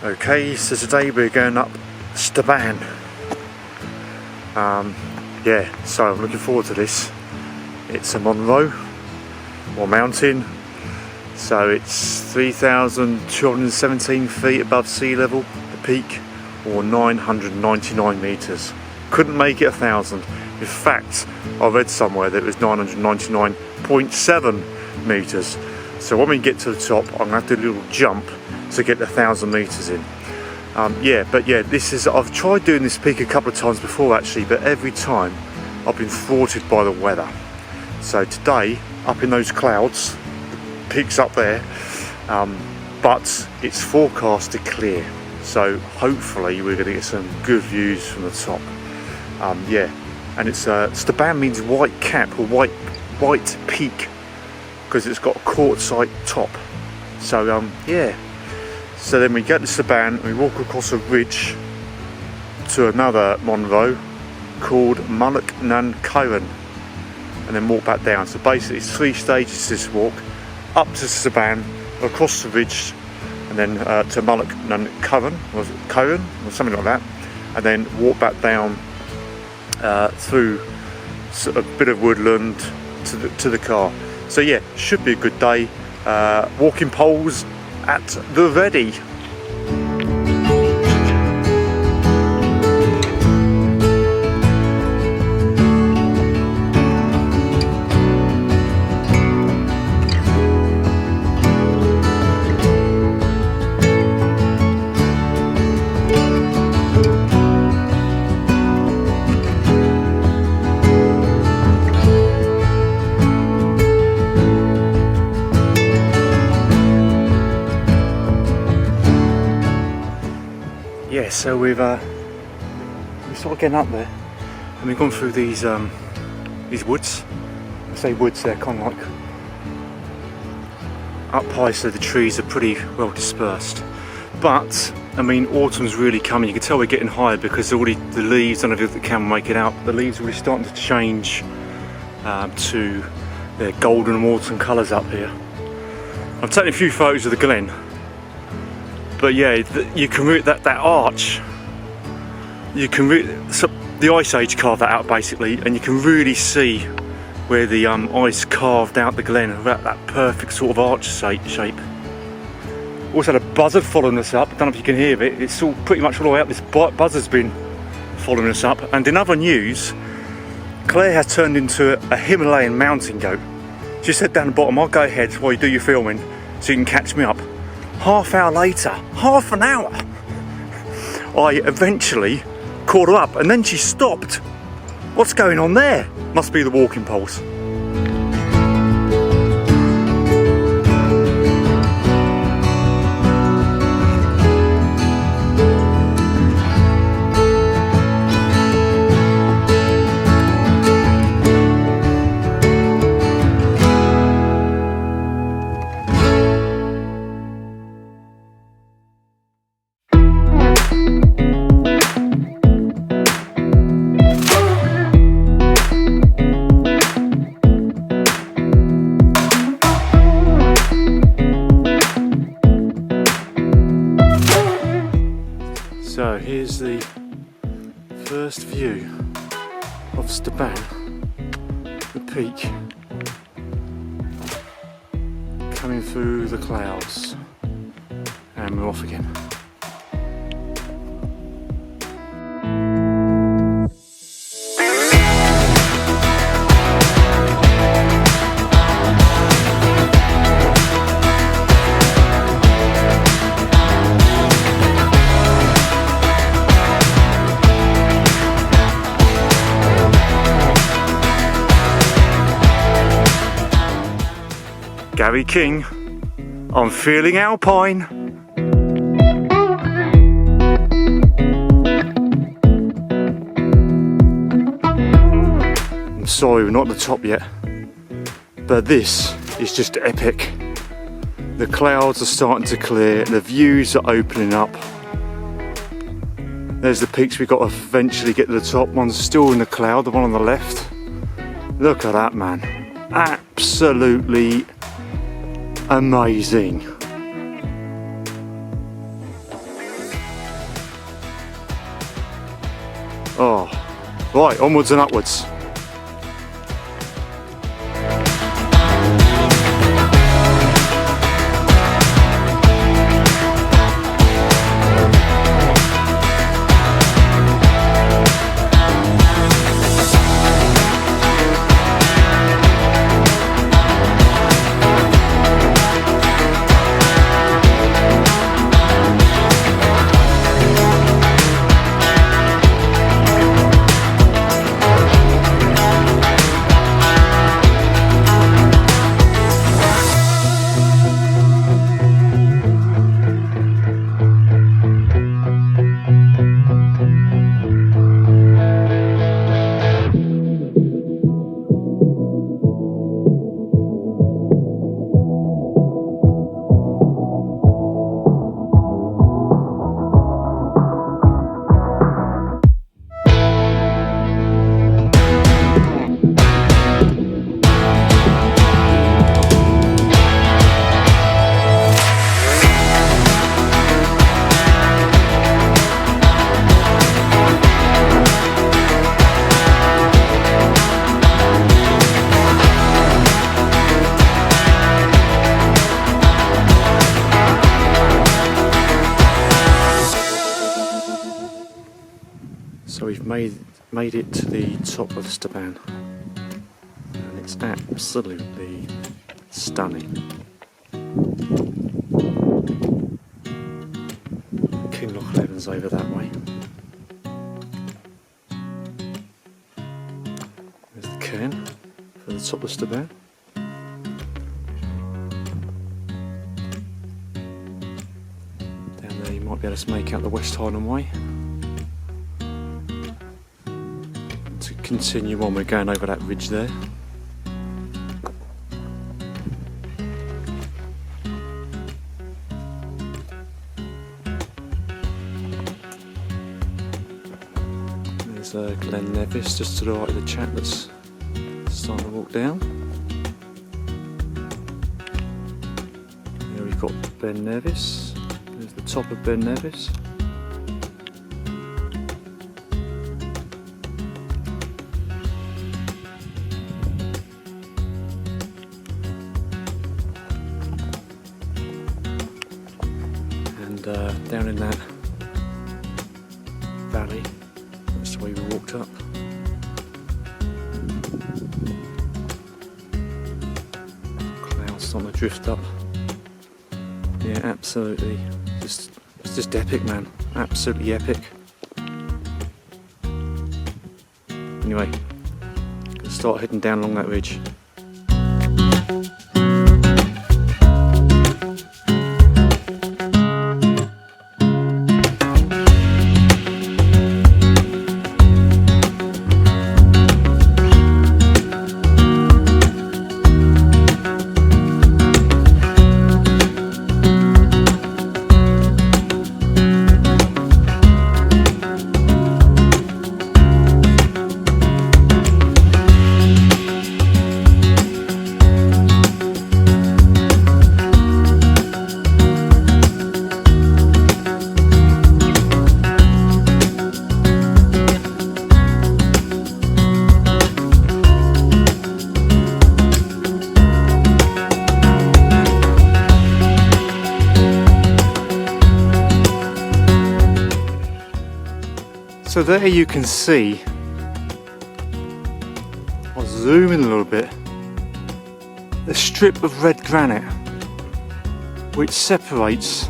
Okay, so today we're going up Stob Ban. Yeah, so I'm looking forward to this. It's a Monroe or mountain, so it's 3,217 feet above sea level, the peak, or 999 meters. Couldn't make it 1,000. In fact, I read somewhere that it was 999.7 meters. So when we get to the top, I'm gonna have to do a little jump to get the 1,000 meters in. This is, I've tried doing this peak a couple of times before actually, but every time I've been thwarted by the weather. So today, up in those clouds, the peak's up there, but it's forecast to clear. So hopefully we're gonna get some good views from the top. And it's Stob Ban means white cap or white peak, because it's got a quartzite top. So so then we get to Stob Ban and we walk across a ridge to another Monroe called Mulloch Nan Curran, and then walk back down. So basically it's 3 stages this walk: up to Stob Ban, across the ridge, and then to Mulloch Nan Curran, or something like that, and then walk back down through a bit of woodland to the car. So yeah, should be a good day. Walking poles at the ready. Yeah, so we started getting up there, and we've gone through these woods. I say woods, they're kind of like up high, so the trees are pretty well dispersed. But I mean, autumn's really coming. You can tell we're getting higher because already the leaves, I don't know if the camera make it out, the leaves are really starting to change to their golden and autumn colours up here. I've taken a few photos of the glen. But yeah, you can read that arch. You can the Ice Age carved that out basically, and you can really see where the ice carved out the glen, that perfect sort of arch shape. Also had a buzzard following us up. I don't know if you can hear it. It's all pretty much all the way up. This buzzard's been following us up. And in other news, Claire has turned into a Himalayan mountain goat. She said down the bottom, "I'll go ahead while you do your filming, so you can catch me up." Half an hour, I eventually caught her up, and then she stopped. What's going on there? Must be the walking poles. So here's the first view of Stob Ban, the peak, coming through the clouds, and we're off again. Gary King, I'm feeling alpine. I'm sorry we're not at the top yet, but this is just epic. The clouds are starting to clear, the views are opening up. There's the peaks we've got to eventually get to the top. One's still in the cloud, the one on the left. Look at that, man. Absolutely amazing. Right, onwards and upwards. So we've made it to the top of Stob Ban, and it's absolutely stunning. King Loch Leven's over that way. There's the cairn for the top of Stob Ban. Down there you might be able to make out the West Highland Way. To continue on, we're going over that ridge there. There's Glen Nevis just to the right of the chap that's starting to walk down. Here we've got Ben Nevis. There's the top of Ben Nevis. Down in that valley, that's the way we walked up. Clouds starting to drift up. Yeah, absolutely. It's just epic, man. Absolutely epic. Anyway, gonna start heading down along that ridge. So there you can see, I'll zoom in a little bit, the strip of red granite which separates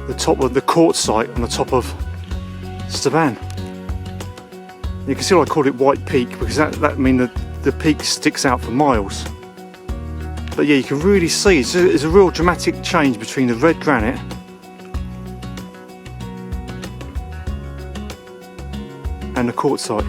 the top of the quartzite on the top of Stob Ban. You can see why I called it White Peak, because that means the peak sticks out for miles. But yeah, you can really see it's a real dramatic change between the red granite and the quartzite.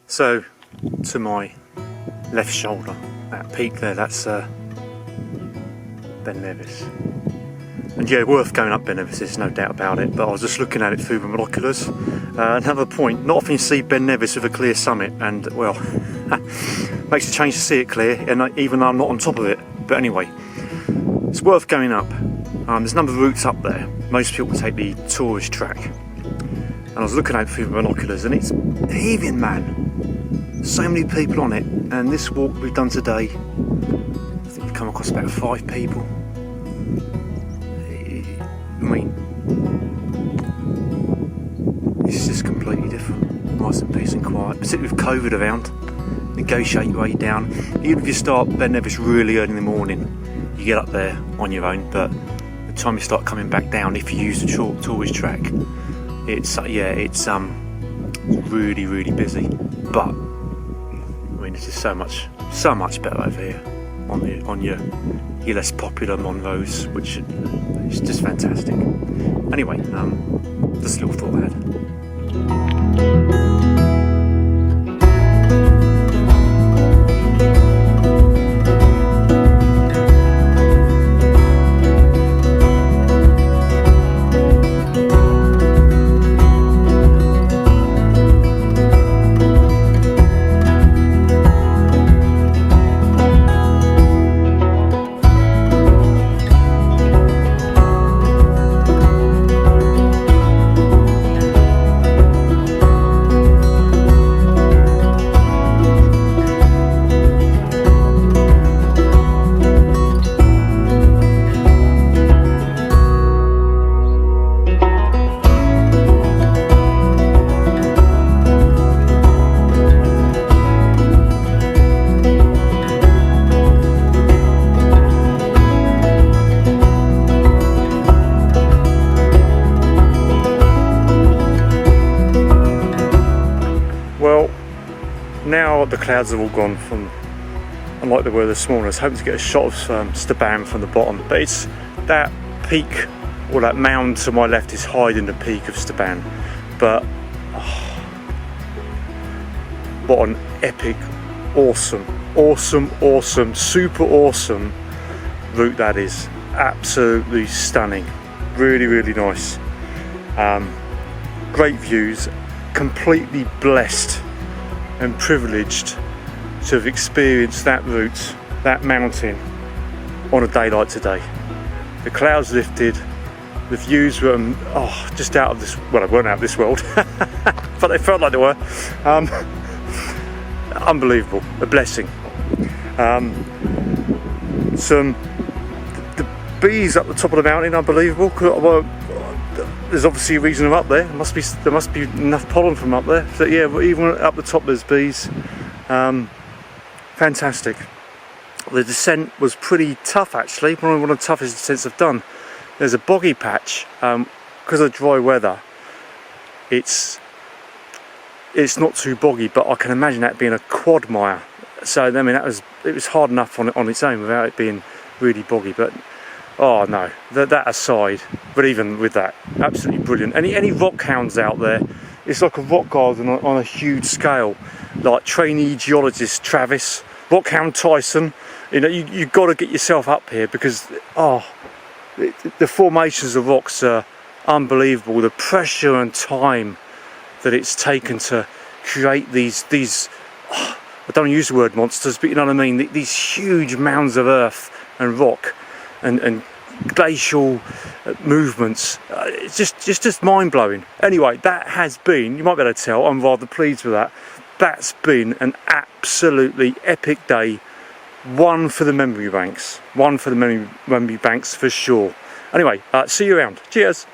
So, to my left shoulder, that peak there, that's Ben Nevis. And yeah, worth going up Ben Nevis, there's no doubt about it, but I was just looking at it through the binoculars. Another point, not often you see Ben Nevis with a clear summit, and well, Makes a change to see it clear, and even though I'm not on top of it. But anyway, it's worth going up. There's a number of routes up there. Most people take the tourist track. And I was looking at it through binoculars, and it's heaving, man. So many people on it, and this walk we've done today, I think we've come across about 5 people. I mean, it's just completely different. Nice and peace and quiet, particularly with COVID around. Negotiate your way down. Even if you start Ben Nevis really early in the morning, you get up there on your own, but the time you start coming back down, if you use the tourist track, it's really, really busy. But I mean, it's just so much better over here on your less popular non-roads, which is just fantastic. Anyway, just a little thought I had. Well, now the clouds have all gone from, unlike they were this morning. I was hoping to get a shot of Stob Ban from the bottom, but it's that peak, or that mound to my left is hiding the peak of Stob Ban. But what an epic, awesome, super awesome route that is. Absolutely stunning, really, really nice. Great views. Completely blessed and privileged to have experienced that route, that mountain, on a day like today. The clouds lifted, the views were just out of this, well, they weren't out of this world, but they felt like they were. Unbelievable, a blessing. The bees up the top of the mountain, unbelievable. Well, there's obviously a reason I'm up there. There must be enough pollen from up there. So yeah, even up the top there's bees. Fantastic. The descent was pretty tough actually. One of the toughest descents I've done. There's a boggy patch because of dry weather. It's not too boggy, but I can imagine that being a quagmire. So I mean, it was hard enough on its own without it being really boggy. But oh no, that aside, but even with that, absolutely brilliant. Any rock hounds out there, it's like a rock garden on a huge scale. Like trainee geologist Travis, rock hound Tyson, you know, you've got to get yourself up here because the formations of rocks are unbelievable. The pressure and time that it's taken to create these I don't use the word monsters, but you know what I mean, these huge mounds of earth and rock and glacial movements. It's just mind-blowing. Anyway, that has been, you might be able to tell, I'm rather pleased with that. That's been an absolutely epic day. One for the memory banks. One for the memory banks for sure. Anyway, see you around. Cheers.